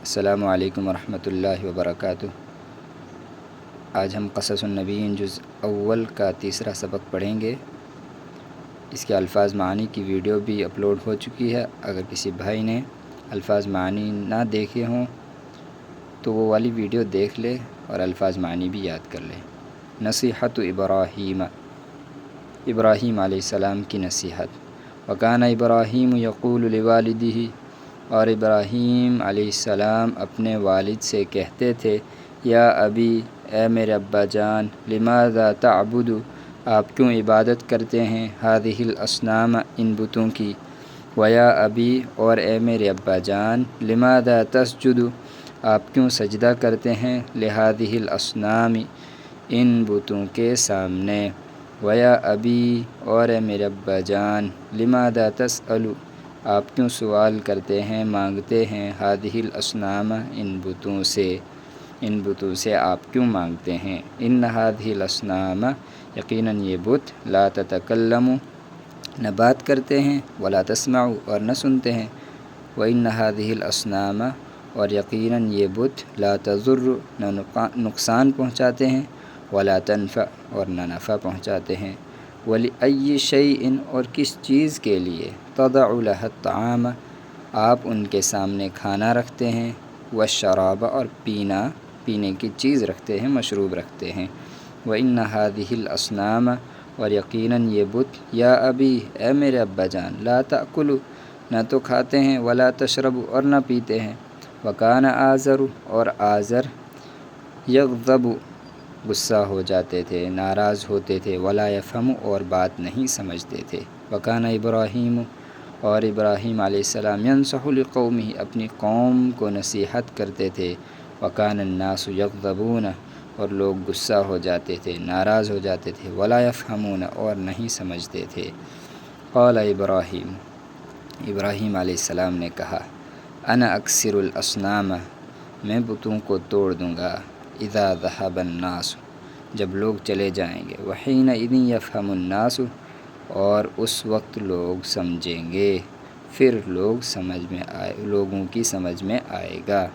السلام علیکم ورحمۃ اللہ وبرکاتہ۔ آج ہم قصص النبیین جز اول کا تیسرا سبق پڑھیں گے۔ اس کے الفاظ معانی کی ویڈیو بھی اپلوڈ ہو چکی ہے۔ اگر کسی بھائی نے الفاظ معانی نہ دیکھے ہوں تو وہ والی ویڈیو دیکھ لے اور الفاظ معانی بھی یاد کر لے۔ نصیحت ابراہیم، ابراہیم علیہ السلام کی نصیحت۔ وکان ابراہیم یقول لوالدہ، اور ابراہیم علیہ السلام اپنے والد سے کہتے تھے، یا ابی، اے میرے ابا جان، لماذا تعبد، آپ کیوں عبادت کرتے ہیں، ہذہ الاصنام، ان بتوں کی، ویا ابی، اور اے میرے ابا جان، لماذا تسجد، آپ کیوں سجدہ کرتے ہیں، لہذہ الاصنام، ان بتوں کے سامنے، ویا ابی، اور اے میرے ابا جان، لماذا تسأل، آپ کیوں سوال کرتے ہیں، مانگتے ہیں، ہذہ الاصنام، ان بتوں سے آپ کیوں مانگتے ہیں، ان ہذہ الاصنام، یقیناً یہ بت، لا تتکلم، نہ بات کرتے ہیں، ولا تسمع، اور نہ سنتے ہیں، وان ہذہ الاصنام، اور یقیناً یہ بت، لا تضر، نہ نقصان پہنچاتے ہیں، ولا تنفع، اور نہ نفع پہنچاتے ہیں، وَلِأَيِّ شَيْءٍ، اور کس چیز کے لیے، تضع لها الطعام، آپ ان کے سامنے کھانا رکھتے ہیں، والشراب، اور پینے کی چیز رکھتے ہیں، مشروب رکھتے ہیں، وَإِنَّ هَذِهِ الْأَصْنَامَ، اور یقیناً یہ بت، یا ابی، اے میرے ابا جان، لا تأکل، نہ تو کھاتے ہیں، ولا تشرب، اور نہ پیتے ہیں، وکان آزر، اور آزر، یغضب، غصہ ہو جاتے تھے، ناراض ہوتے تھے، ولا یفہم، اور بات نہیں سمجھتے تھے، وکان ابراہیم، اور ابراہیم علیہ السلام، ینصح لقومہ، اپنی قوم کو نصیحت کرتے تھے، وکان الناس یغضبون، اور لوگ غصہ ہو جاتے تھے، ناراض ہو جاتے تھے، ولا یفہمون، اور نہیں سمجھتے تھے۔ قال ابراہیم، ابراہیم علیہ السلام نے کہا، انا اکسر الاصنام، میں بتوں کو توڑ دوں گا، اذا ذهب الناس، جب لوگ چلے جائیں گے، وحینئذ یفہم الناس، اور اس وقت لوگ سمجھیں گے، پھر لوگوں کی سمجھ میں آئے گا۔